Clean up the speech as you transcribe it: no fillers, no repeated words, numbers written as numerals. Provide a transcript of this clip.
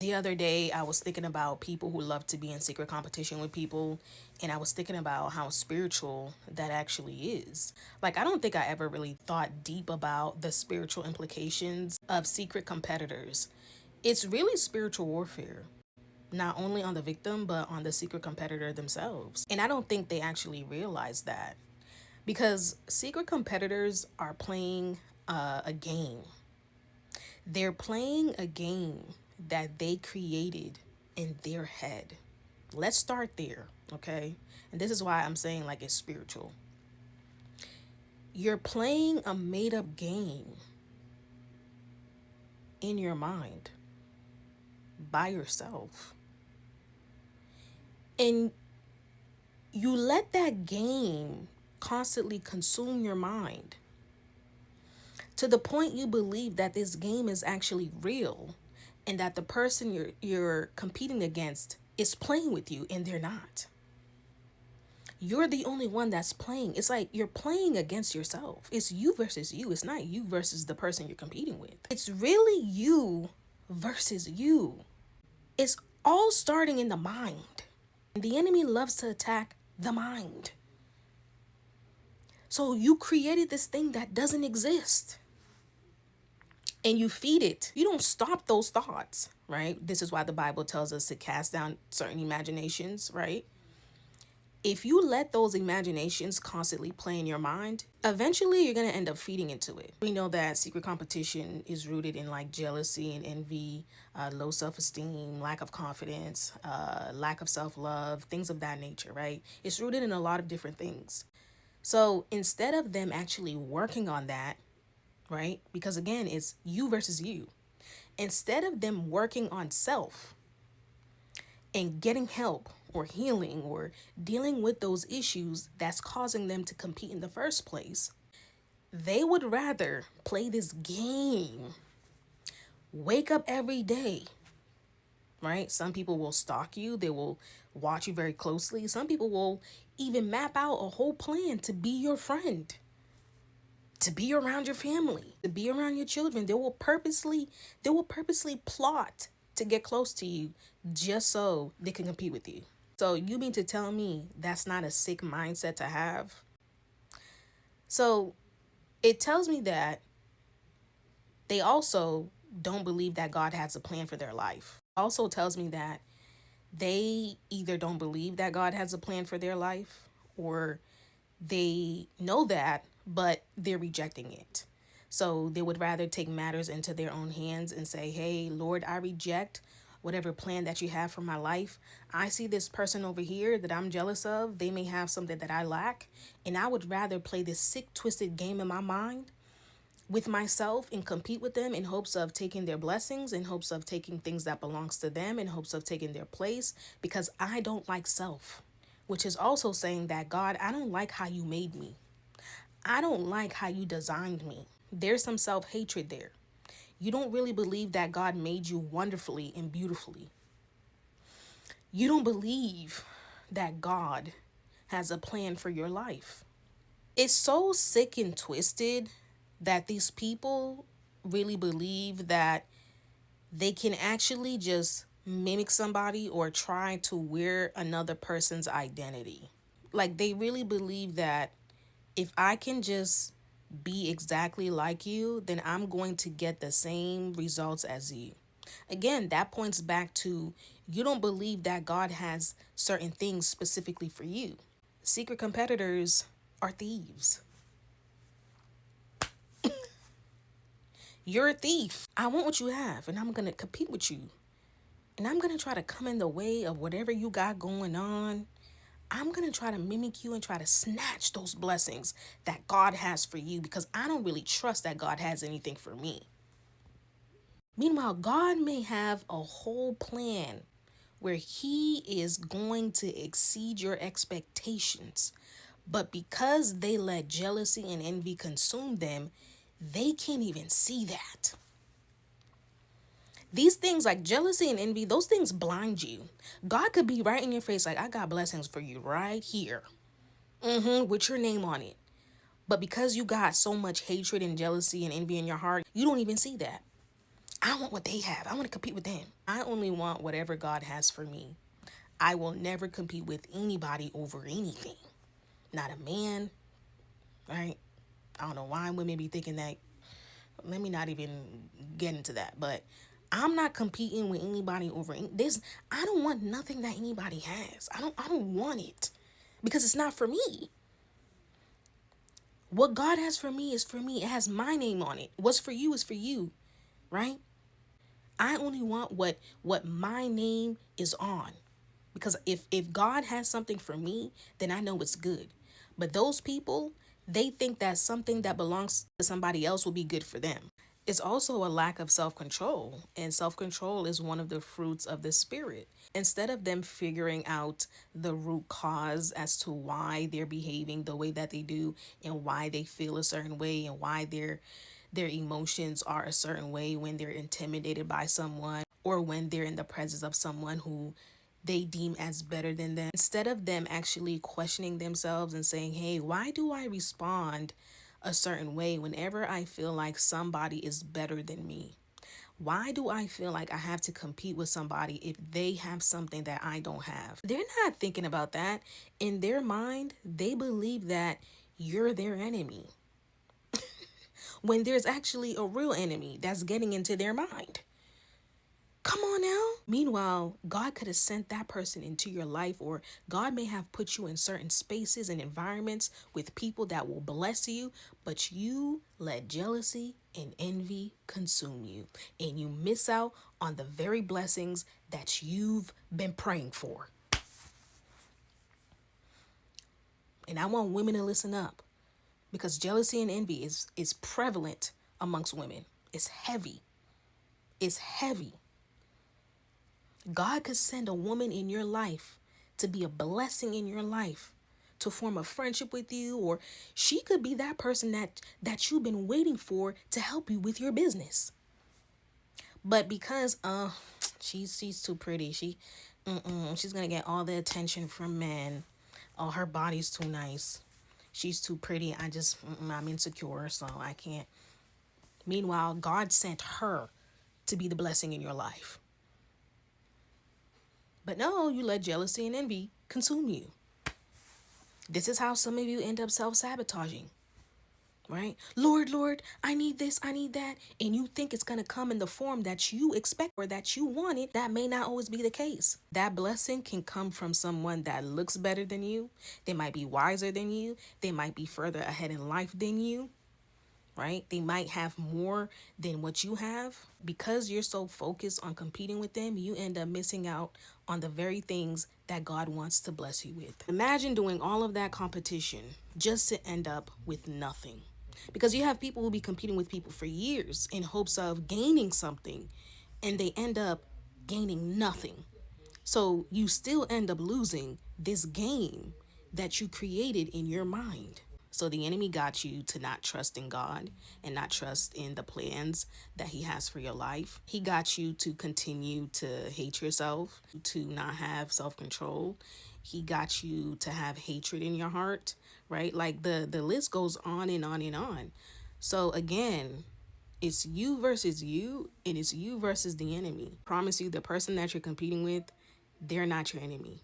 The other day, I was thinking about people who love to be in secret competition with people, and I was thinking about how spiritual that actually is. Like, I don't think I ever really thought deep about the spiritual implications of secret competitors. It's really spiritual warfare, not only on the victim, but on the secret competitor themselves. And I don't think they actually realize that because secret competitors are playing a game. They're playing a game that they created in their head. Let's start there, okay? And this is why I'm saying like it's spiritual. You're playing a made up game in your mind by yourself. And you let that game constantly consume your mind to the point you believe that this game is actually real and that the person you're competing against is playing with you and they're not. You're the only one that's playing. It's like you're playing against yourself. It's you versus you. It's not you versus the person you're competing with. It's really you versus you. It's all starting in the mind. The enemy loves to attack the mind. So you created this thing that doesn't exist and you feed it. You don't stop those thoughts, right? This is why the Bible tells us to cast down certain imaginations, right? If you let those imaginations constantly play in your mind, eventually you're going to end up feeding into it. We know that secret competition is rooted in like jealousy and envy, low self-esteem, lack of confidence, lack of self-love, things of that nature, right? It's rooted in a lot of different things. So instead of them actually working on that, right? Because again, it's you versus you. Instead of them working on self and getting help or healing or dealing with those issues that's causing them to compete in the first place, they would rather play this game, wake up every day, right? Some people will stalk you, they will watch you very closely. Some people will even map out a whole plan to be your friend, to be around your family, to be around your children. They will purposely plot to get close to you just so they can compete with you. So you mean to tell me that's not a sick mindset to have? So it tells me that they also don't believe that God has a plan for their life. It also tells me that they either don't believe that God has a plan for their life or they know that, but they're rejecting it. So they would rather take matters into their own hands and say, hey, Lord, I reject whatever plan that you have for my life. I see this person over here that I'm jealous of. They may have something that I lack. And I would rather play this sick, twisted game in my mind with myself and compete with them in hopes of taking their blessings, in hopes of taking things that belongs to them, in hopes of taking their place, because I don't like self, which is also saying that, God, I don't like how you made me. I don't like how you designed me. There's some self-hatred there. You don't really believe that God made you wonderfully and beautifully. You don't believe that God has a plan for your life. It's so sick and twisted that these people really believe that they can actually just mimic somebody or try to wear another person's identity. Like they really believe that if I can just be exactly like you, then I'm going to get the same results as you. Again, that points back to you don't believe that God has certain things specifically for you. Secret competitors are thieves. You're a thief. I want what you have, and I'm going to compete with you. And I'm going to try to come in the way of whatever you got going on. I'm going to try to mimic you and try to snatch those blessings that God has for you because I don't really trust that God has anything for me. Meanwhile, God may have a whole plan where He is going to exceed your expectations. But because they let jealousy and envy consume them, they can't even see that. These things like jealousy and envy, those things blind you. God could be right in your face like, I got blessings for you right here. With your name on it. But because you got so much hatred and jealousy and envy in your heart, you don't even see that. I want what they have. I want to compete with them. I only want whatever God has for me. I will never compete with anybody over anything. Not a man, right? I don't know why women be thinking that. Let me not even get into that. But I'm not competing with anybody over this. I don't want nothing that anybody has. I don't want it because it's not for me. What God has for me is for me. It has my name on it. What's for you is for you, right? I only want what my name is on. Because if God has something for me, then I know it's good. But those people, they think that something that belongs to somebody else will be good for them. It's also a lack of self-control, and self-control is one of the fruits of the spirit. Instead of them figuring out the root cause as to why they're behaving the way that they do and why they feel a certain way and why their emotions are a certain way when they're intimidated by someone or when they're in the presence of someone who they deem as better than them. Instead of them actually questioning themselves and saying, hey, why do I respond a certain way whenever I feel like somebody is better than me? Why do I feel like I have to compete with somebody if they have something that I don't have? They're not thinking about that. In their mind, they believe that you're their enemy when there's actually a real enemy that's getting into their mind. Come on now. Meanwhile, God could have sent that person into your life, or God may have put you in certain spaces and environments with people that will bless you, but you let jealousy and envy consume you, and you miss out on the very blessings that you've been praying for. And I want women to listen up because jealousy and envy is prevalent amongst women. It's heavy. It's heavy. God could send a woman in your life to be a blessing in your life, to form a friendship with you, or she could be that person that you've been waiting for to help you with your business. But because she's too pretty, she's gonna get all the attention from men. Oh, her body's too nice. She's too pretty. I'm insecure, so I can't. Meanwhile, God sent her to be the blessing in your life. But no, you let jealousy and envy consume you. This is how some of you end up self-sabotaging, right? Lord, I need this, I need that. And you think it's going to come in the form that you expect or that you wanted. That may not always be the case. That blessing can come from someone that looks better than you. They might be wiser than you. They might be further ahead in life than you, right? They might have more than what you have. Because you're so focused on competing with them, you end up missing out on the very things that God wants to bless you with. Imagine doing all of that competition just to end up with nothing. Because you have people who be competing with people for years in hopes of gaining something, and they end up gaining nothing. So you still end up losing this game that you created in your mind. So the enemy got you to not trust in God and not trust in the plans that he has for your life. He got you to continue to hate yourself, to not have self-control. He got you to have hatred in your heart, right? Like the list goes on and on and on. So again, it's you versus you, and it's you versus the enemy. I promise you, the person that you're competing with, they're not your enemy.